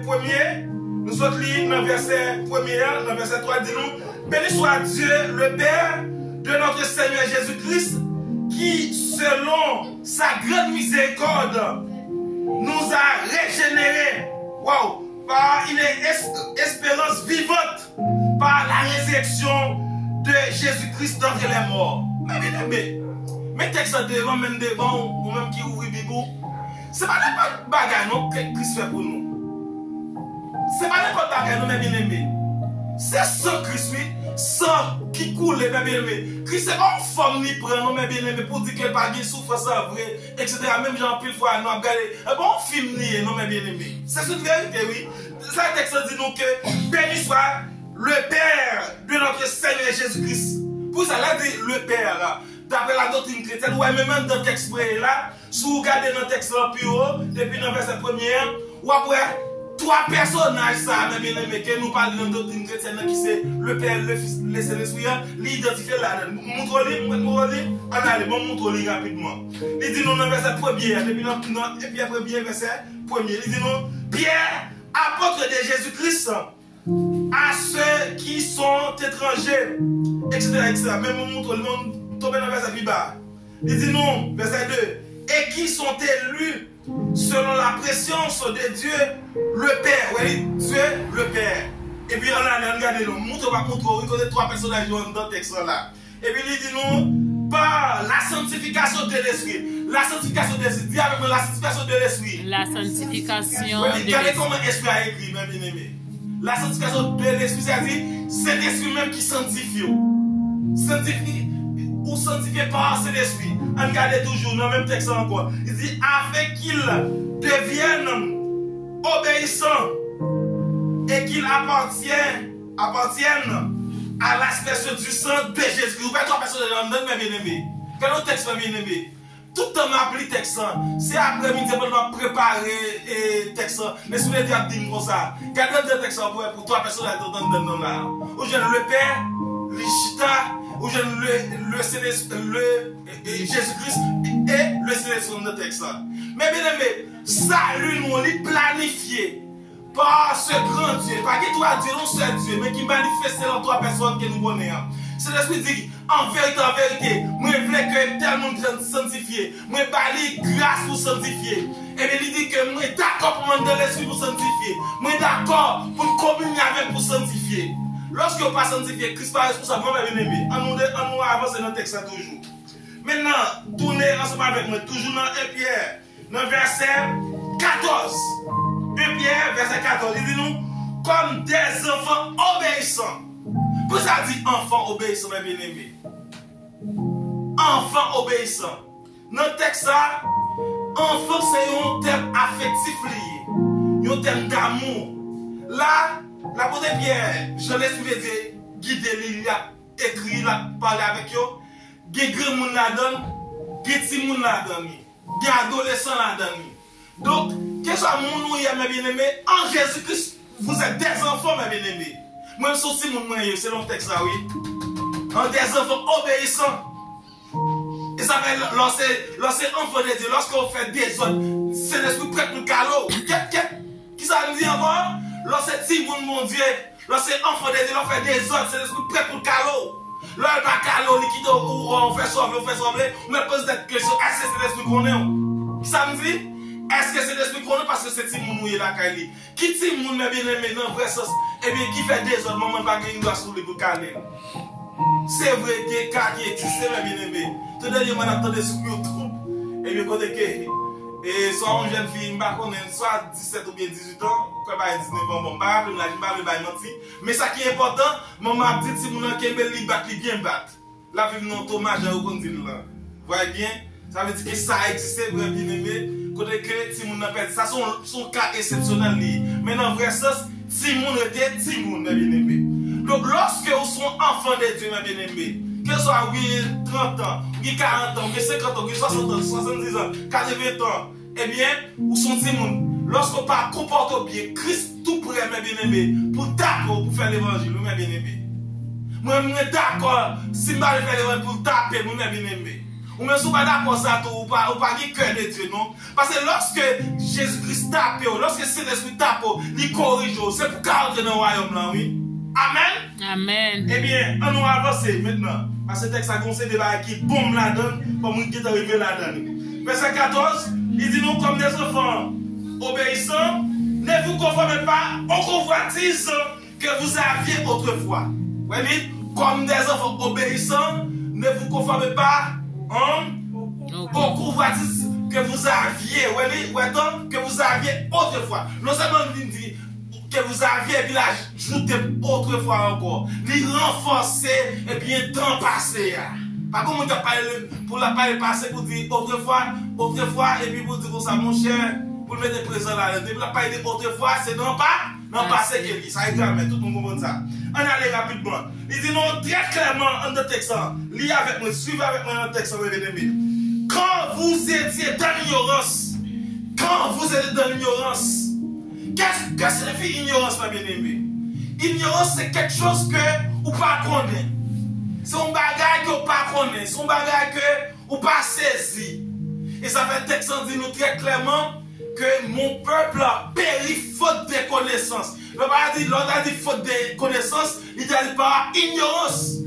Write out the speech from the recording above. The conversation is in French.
1er, nous sommes lire dans le verset 1er, dans le verset 3, dit-nous, béni soit Dieu, le Père de notre Seigneur Jésus-Christ, qui, selon sa grande miséricorde, nous a régénérés, par une espérance vivante, par la résurrection de Jésus-Christ d'entre les morts. Mais bien aimé, mais texte devant, même devant, ou même qui ouvre le Bible, ce n'est pas n'importe bagaille non que Christ fait pour nous. Ce n'est pas n'importe bagaille non, mais bien aimé. C'est sans Christ, oui, sans qui coule, mais bien aimé. Christ c'est pas une forme ni prend, non, mais bien aimé, pour dire qu'elle n'a pas de souffrance vrai, etc. Même genre, pile fois, nous avons regardé un bon film, non, mais bien aimé. C'est une vérité, oui. Ça, le texte dit nous que béni soit le Père de notre Seigneur Jésus-Christ. Pour ça, là, dit le Père, d'après la doctrine chrétienne, ouais, même dans le texte là, si vous regardez dans le texte là, plus haut, depuis le verset 1er, ou après, trois personnages, ça, bien aimé, que nous parlons dans la doctrine chrétienne, qui c'est le Père, le Fils, le Saint-Esprit, l'identifier là, montre-le, on allait, bon, montre-le rapidement. Il dit nous dans le verset 1er, depuis et puis après, bien, verset 1er, il dit nous, Pierre, apôtre de Jésus-Christ, à ceux qui sont étrangers, etc. etc. Même on montre le monde tomber dans le verset plus bas. Il dit non, verset 2, et qui sont élus selon la préscience de Dieu le Père. Oui, Dieu le Père. Et puis on a regardé, nous montre pas contre, on connaît trois personnages dans le texte là. Et puis il dit nous, par la sanctification de l'esprit. La sanctification de l'esprit. Dis avec moi la sanctification de l'esprit. La sanctification de l'esprit. Regardez comment l'esprit a écrit, bien aimé. La sanctification de l'esprit, c'est-à-dire, c'est l'esprit même qui sanctifie. Sanctifie ou sanctifié par cet esprit. On regarde toujours dans le même texte encore. Il dit, afin qu'il devienne obéissant et qu'il appartienne à l'aspect du sang de Jésus. Vous voyez trois personnes dans le même bien-aimé. Quel autre texte bien-aimé? Tout le temps, on appris texte. C'est après-midi, on va préparer le texte. Mais si vous voulez dire comme ça, regardez le texte pour trois personnes dans le là. Ou je le Père, l'Ichita, ou je le Jésus-Christ et le Saint-Esprit dans le texte. Mais bien aimé, salut nous, on est planifié par ce grand Dieu. Pas que toi, Dieu, non seul Dieu, mais qui manifeste dans trois personnes que nous connaissons. C'est l'esprit dit, en vérité, moi je voulais que tel monde sanctifié, moi je bali grâce pour sanctifier. Et bien il dit que moi d'accord pour demander l'esprit pour sanctifier. Moi d'accord pour communier avec pour sanctifier. Lorsque on pas sanctifié, Christ pas responsable, moi bien aimé. On nous avance dans le texte toujours. Maintenant, tournez ensemble avec moi, toujours dans 1 Pierre, dans le verset 14. 1 Pierre, verset 14, il dit nous, comme des enfants obéissants. Pour ça dit enfant obéissant, mes bien-aimés. Enfant obéissant. Dans le texte, enfant c'est un terme affectif lié. Un terme d'amour. Là, l'apôtre Pierre, je laisse vous dire, guider il a écrit, il a parlé avec eux. Il y a grand monde là-dedans, il y a petit monde là-dedans, il y a adolescent là-dedans. Donc, que soit mon nom, mes bien-aimés, en Jésus-Christ, vous êtes des enfants, mes bien-aimés. Moi, je suis mon moyen, c'est le texte là, oui. En des enfants obéissants. Et ça fait lorsque enfant de Dieu, lorsqu'on fait des autres, c'est l'esprit prêt pour le calot. Qui ça nous dit encore? Lorsque si mon Dieu, lorsque enfant de Dieu, on fait des autres, c'est l'esprit prêt pour le calot. Là, il va calot, liquide, on fait sauver, on me pose cette question, est-ce que c'est l'esprit qu'on est? Qui ça nous dit? Est-ce que c'est l'esprit qu'on est parce que c'est Timoun ou la Kali? Qui Timoun m'a bien aimé dans le vrai sens? Eh bien, qui fait des autres moments pas qu'il doit soulever pour caler? C'est vrai qu'il y a des cas qui existent, m'a bien aimé. Tout dernièrement, on attendait sur YouTube. Eh bien, côté que, et soit une jeune fille, soit 17 ou bien 18 ans, quoi, 19 ans, bon, pas, je ne vais pas mentir. Mais ça qui est important, maman a dit si mon Kembel li bat, li bien bat. La vie non hommage à vous dit là. Vous voyez bien? Ça veut dire que ça existe, bien aimé. Côté que si mon appelle ça son cas exceptionnel li. Mais dans le vrai sens, si mon était si mon bien aimé. Donc lorsque vous sont enfants de Dieu, bien aimé, que ce soit 30 ans, 40 ans, 50 ans, 60 ans, 70 ans, 80 ans, eh bien, vous sont si mon. Lorsqu'on pas comporte bien, Christ tout prêt, mes bien-aimés, pour d'accord, pour faire l'évangile, mes bien-aimés. Moi, je suis d'accord, si je vais faire l'évangile pour taper, mes bien-aimés. Ou même si vous pas d'accord ça, ou pas de cœur de Dieu, non? Parce que lorsque Jésus-Christ tape, lorsque le Saint-Esprit tape, il corrige, c'est pour garder dans le royaume là, oui. Amen. Amen. Eh bien, on va avancer maintenant. Parce que le texte a conseillé des bagages qui bombe la donne, comme on est arrivé la donne. Verset 14, il dit nous comme des enfants obéissants, ne vous conformez pas aux convoitises que vous aviez autrefois. Oui, comme des enfants obéissants, ne vous conformez pas aux convoitises que vous aviez, que vous aviez autrefois. Non seulement il dit que vous aviez, et puis là, ajouté autrefois encore. Il renforcer, et bien, temps passé. Par contre, on a parlé pour la parler passé, pour dire autrefois, et puis pour dire comme ça, mon cher, pour mettre présent là. Depuis la parler autrefois, c'est non passé que lui. Ça est grave, mais tout le monde comprend ça. On allait rapidement. Il dit non, très clairement, en deux textes, lis avec moi, suivez avec moi dans le texte, quand vous étiez dans l'ignorance, qu'est-ce que signifie ignorance, ma bien-aimée? Ignorance, c'est quelque chose que vous ne connaissez pas. C'est un bagage que vous ne connaissez pas. C'est un bagage que vous ne saisissez pas. Et ça fait un texte qui dit nous très clairement que mon peuple a péri faute de connaissance. L'autre a dit faute de connaissance, il dit par ignorance.